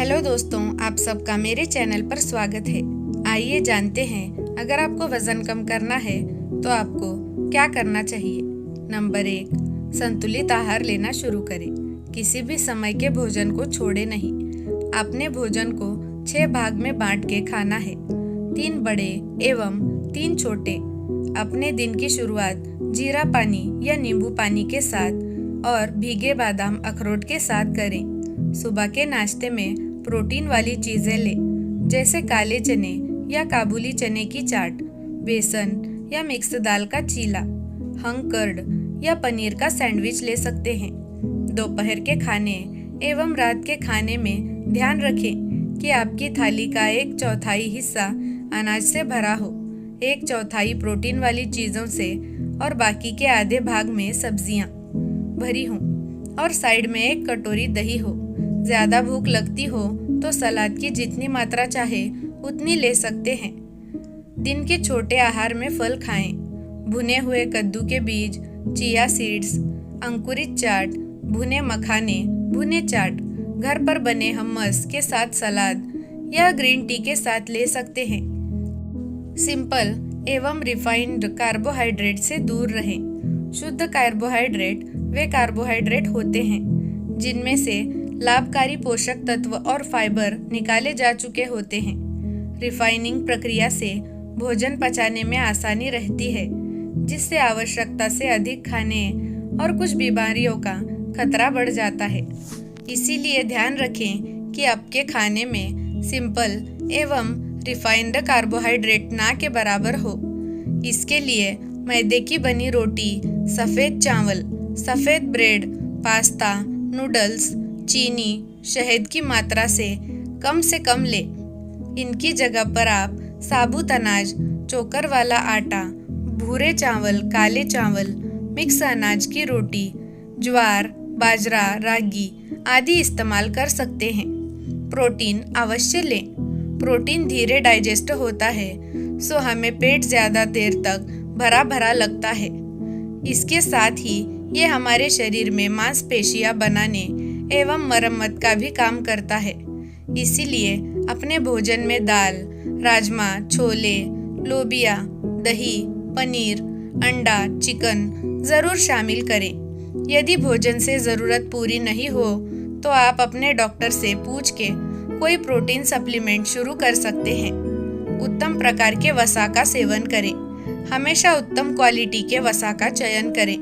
Hello दोस्तों, आप सबका मेरे चैनल पर स्वागत है। आइए जानते हैं, अगर आपको वजन कम करना है तो आपको क्या करना चाहिए। नंबर 1, संतुलित आहार लेना शुरू करें। किसी भी समय के भोजन को छोड़े नहीं। अपने भोजन को 6 भाग में बांट के खाना है, 3 बड़े एवं 3 छोटे। अपने दिन की शुरुआत जीरा पानी या नींबू पानी के साथ और भीगे बादाम अखरोट के साथ करें। सुबह के नाश्ते में प्रोटीन वाली चीजें लें, जैसे काले चने या काबुली चने की चाट, बेसन या मिक्स दाल का चीला, हंग कर्ड या पनीर का सैंडविच ले सकते हैं। दोपहर के खाने एवं रात के खाने में ध्यान रखें कि आपकी थाली का 1/4 हिस्सा अनाज से भरा हो, 1/4 प्रोटीन वाली चीज़ों से और बाकी के आधे भाग में सब्जियां भरी हों और साइड में 1 कटोरी दही हो। ज़्यादा भूख लगती हो तो सलाद की जितनी मात्रा चाहे उतनी ले सकते हैं। दिन के छोटे आहार में फल खाएं, भुने हुए कद्दू के बीज, चिया सीड्स, अंकुरित चाट, भुने मखाने, भुने चाट, घर पर बने हमस के साथ सलाद या ग्रीन टी के साथ ले सकते हैं। सिंपल एवं रिफाइंड कार्बोहाइड्रेट से दूर रहें। शुद्ध कार्बोहाइड्रेट वे कार्बोहाइड्रेट होते हैं जिनमें से लाभकारी पोषक तत्व और फाइबर निकाले जा चुके होते हैं। रिफाइनिंग प्रक्रिया से भोजन पचाने में आसानी रहती है, जिससे आवश्यकता से अधिक खाने और कुछ बीमारियों का खतरा बढ़ जाता है। इसीलिए ध्यान रखें कि आपके खाने में सिंपल एवं रिफाइंड कार्बोहाइड्रेट ना के बराबर हो। इसके लिए मैदे की बनी रोटी, सफ़ेद चावल, सफ़ेद ब्रेड, पास्ता, नूडल्स, चीनी, शहद की मात्रा से कम लें। इनकी जगह पर आप साबुत अनाज, चोकर वाला आटा, भूरे चावल, काले चावल, मिक्स अनाज की रोटी, ज्वार, बाजरा, रागी आदि इस्तेमाल कर सकते हैं। प्रोटीन अवश्य लें। प्रोटीन धीरे डाइजेस्ट होता है, सो हमें पेट ज़्यादा देर तक भरा भरा लगता है। इसके साथ ही ये हमारे शरीर में मांसपेशियां बनाने एवं मरम्मत का भी काम करता है। इसीलिए अपने भोजन में दाल, राजमा, छोले, लोबिया, दही, पनीर, अंडा, चिकन ज़रूर शामिल करें। यदि भोजन से ज़रूरत पूरी नहीं हो तो आप अपने डॉक्टर से पूछ के कोई प्रोटीन सप्लीमेंट शुरू कर सकते हैं। उत्तम प्रकार के वसा का सेवन करें। हमेशा उत्तम क्वालिटी के वसा का चयन करें।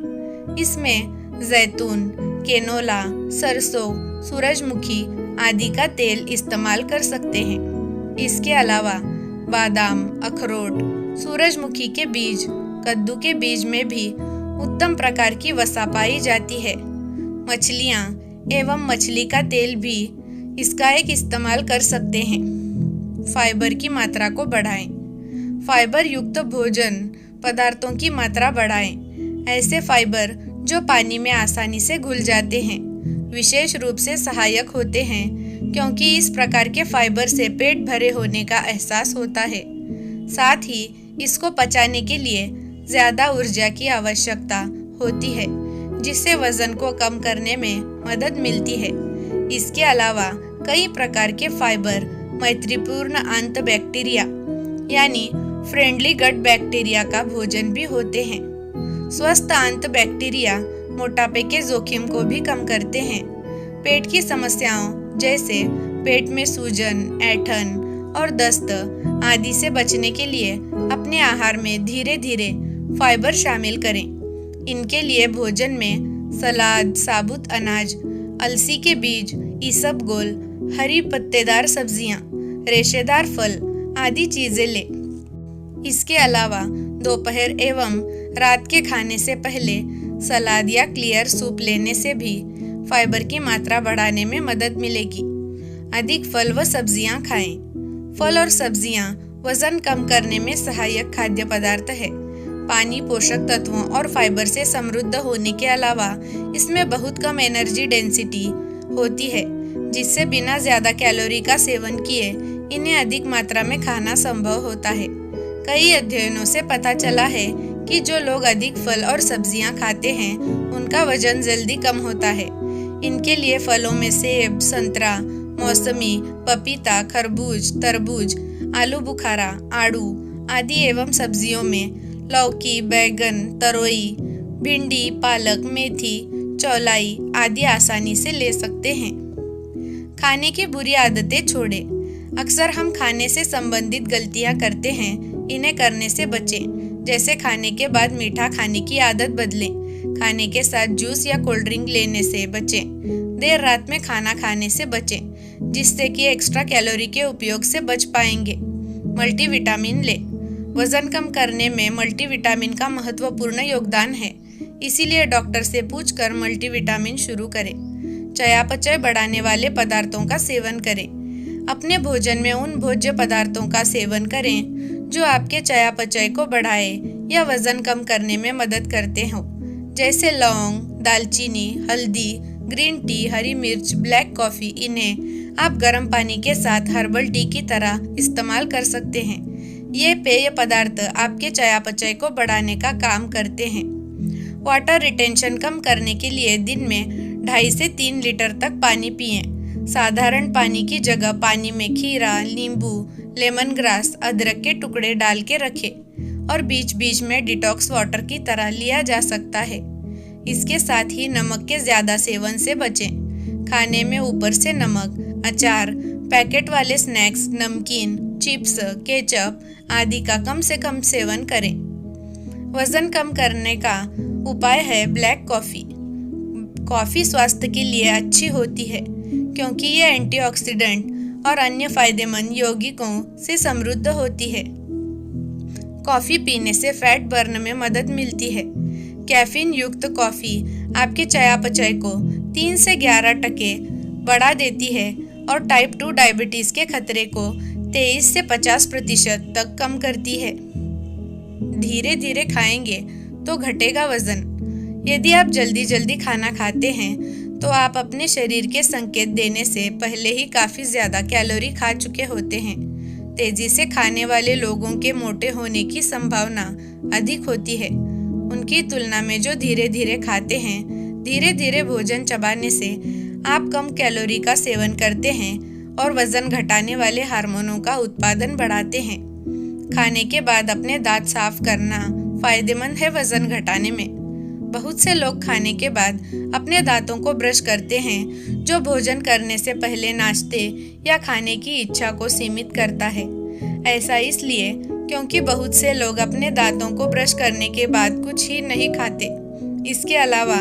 इसमें जैतून, केनोला, सरसों, सूरजमुखी आदि का तेल इस्तेमाल कर सकते हैं। इसके अलावा बादाम, अखरोट, सूरजमुखी के बीज, कद्दू के बीज में भी उत्तम प्रकार की वसा पाई जाती है। मछलियाँ एवं मछली का तेल भी इसका एक इस्तेमाल कर सकते हैं। फाइबर की मात्रा को बढ़ाएं। फाइबर युक्त भोजन पदार्थों की मात्रा बढ़ाएं। ऐसे फाइबर जो पानी में आसानी से घुल जाते हैं विशेष रूप से सहायक होते हैं, क्योंकि इस प्रकार के फाइबर से पेट भरे होने का एहसास होता है। साथ ही इसको पचाने के लिए ज़्यादा ऊर्जा की आवश्यकता होती है, जिससे वजन को कम करने में मदद मिलती है। इसके अलावा कई प्रकार के फाइबर मैत्रीपूर्ण आंत बैक्टीरिया यानी फ्रेंडली गट बैक्टीरिया का भोजन भी होते हैं। स्वस्थ आंत बैक्टीरिया मोटापे के जोखिम को भी कम करते हैं। पेट की समस्याओं जैसे पेट में सूजन, ऐंठन और दस्त आदि से बचने के लिए अपने आहार में धीरे धीरे फाइबर शामिल करें। इनके लिए भोजन में सलाद, साबुत अनाज, अलसी के बीज, इसबगोल, हरी पत्तेदार सब्जियां, रेशेदार फल आदि चीज़ें लें। इसके अलावा दोपहर एवं रात के खाने से पहले सलाद या क्लियर सूप लेने से भी फाइबर की मात्रा बढ़ाने में मदद मिलेगी। अधिक फल व सब्जियां खाएं। फल और सब्जियां वजन कम करने में सहायक खाद्य पदार्थ है। पानी पोषक तत्वों और फाइबर से समृद्ध होने के अलावा इसमें बहुत कम एनर्जी डेंसिटी होती है, जिससे बिना ज़्यादा कैलोरी का सेवन किए इन्हें अधिक मात्रा में खाना संभव होता है। कई अध्ययनों से पता चला है कि जो लोग अधिक फल और सब्जियां खाते हैं उनका वजन जल्दी कम होता है। इनके लिए फलों में सेब, संतरा, मौसमी, पपीता, खरबूज, तरबूज, आलू बुखारा, आड़ू आदि एवं सब्जियों में लौकी, बैगन, तरोई, भिंडी, पालक, मेथी, चौलाई आदि आसानी से ले सकते हैं। खाने की बुरी आदतें छोड़ें। अक्सर हम खाने से संबंधित गलतियां करते हैं, इन्हें करने से बचें। जैसे खाने के बाद मीठा खाने की आदत बदलें, खाने के साथ जूस या कोल्ड ड्रिंक लेने से बचें, देर रात में खाना खाने से बचें, जिससे कि एक्स्ट्रा कैलोरी के उपयोग से बच पाएंगे। मल्टीविटामिन लें। वजन कम करने में मल्टीविटामिन का महत्वपूर्ण योगदान है, इसीलिए डॉक्टर से पूछकर मल्टीविटामिन शुरू करें। चयापचय बढ़ाने वाले पदार्थों का सेवन करें। अपने भोजन में उन भोज्य पदार्थों का सेवन करें जो आपके चयापचय को बढ़ाए या वजन कम करने में मदद करते हों, जैसे लौंग, दालचीनी, हल्दी, ग्रीन टी, हरी मिर्च, ब्लैक कॉफ़ी। इन्हें आप गर्म पानी के साथ हर्बल टी की तरह इस्तेमाल कर सकते हैं। ये पेय पदार्थ आपके चयापचय को बढ़ाने का काम करते हैं। वाटर रिटेंशन कम करने के लिए दिन में 2.5 से 3 लीटर तक पानी पिएं। साधारण पानी की जगह पानी में खीरा, नींबू, लेमन ग्रास, अदरक के टुकड़े डाल के रखें और बीच बीच में डिटॉक्स वाटर की तरह लिया जा सकता है। इसके साथ ही नमक के ज़्यादा सेवन से बचें। खाने में ऊपर से नमक, अचार, पैकेट वाले स्नैक्स, नमकीन, चिप्स, केचप आदि का कम से कम सेवन करें। वजन कम करने का उपाय है ब्लैक कॉफ़ी। कॉफ़ी स्वास्थ्य के लिए अच्छी होती है क्योंकि ये एंटीऑक्सीडेंट और अन्य फायदेमंद यौगिकों से समृद्ध होती है। कॉफ़ी पीने से फैट बर्न में मदद मिलती है। कैफीन युक्त कॉफ़ी आपके चयापचय को 3 से 11% बढ़ा देती है और टाइप 2 डायबिटीज़ के खतरे को 23 से 50% तक कम करती है। धीरे धीरे खाएंगे तो घटेगा वजन। यदि आप जल्दी जल्दी खाना खाते हैं तो आप अपने शरीर के संकेत देने से पहले ही काफ़ी ज़्यादा कैलोरी खा चुके होते हैं। तेज़ी से खाने वाले लोगों के मोटे होने की संभावना अधिक होती है, उनकी तुलना में जो धीरे धीरे खाते हैं। धीरे धीरे भोजन चबाने से आप कम कैलोरी का सेवन करते हैं और वजन घटाने वाले हार्मोनों का उत्पादन बढ़ाते हैं। खाने के बाद अपने दांत साफ करना फायदेमंद है वजन घटाने में। बहुत से लोग खाने के बाद अपने दांतों को ब्रश करते हैं, जो भोजन करने से पहले नाश्ते या खाने की इच्छा को सीमित करता है। ऐसा इसलिए क्योंकि बहुत से लोग अपने दांतों को ब्रश करने के बाद कुछ ही नहीं खाते। इसके अलावा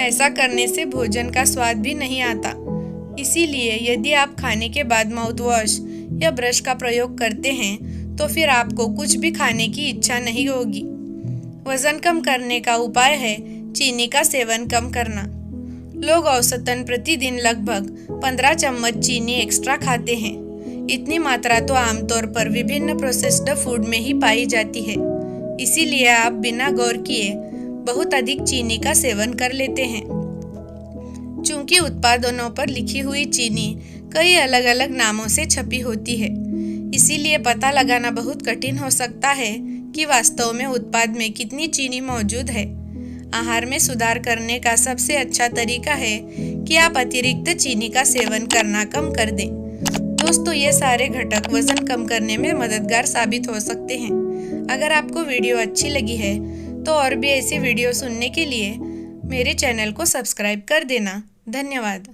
ऐसा करने से भोजन का स्वाद भी नहीं आता। इसीलिए यदि आप खाने के बाद माउथ वॉश या ब्रश का प्रयोग करते हैं तो फिर आपको कुछ भी खाने की इच्छा नहीं होगी। वजन कम करने का उपाय है चीनी का सेवन कम करना। लोग औसतन प्रतिदिन लगभग 15 चम्मच चीनी एक्स्ट्रा खाते हैं। इतनी मात्रा तो आमतौर पर विभिन्न प्रोसेस्ड फूड में ही पाई जाती है, इसीलिए आप बिना गौर किए बहुत अधिक चीनी का सेवन कर लेते हैं। चूंकि उत्पादनों पर लिखी हुई चीनी कई अलग अलग नामों से छपी होती है, इसीलिए पता लगाना बहुत कठिन हो सकता है कि वास्तव में उत्पाद में कितनी चीनी मौजूद है। आहार में सुधार करने का सबसे अच्छा तरीका है कि आप अतिरिक्त चीनी का सेवन करना कम कर दें। दोस्तों, ये सारे घटक वजन कम करने में मददगार साबित हो सकते हैं। अगर आपको वीडियो अच्छी लगी है तो और भी ऐसी वीडियो सुनने के लिए मेरे चैनल को सब्सक्राइब कर देना। धन्यवाद।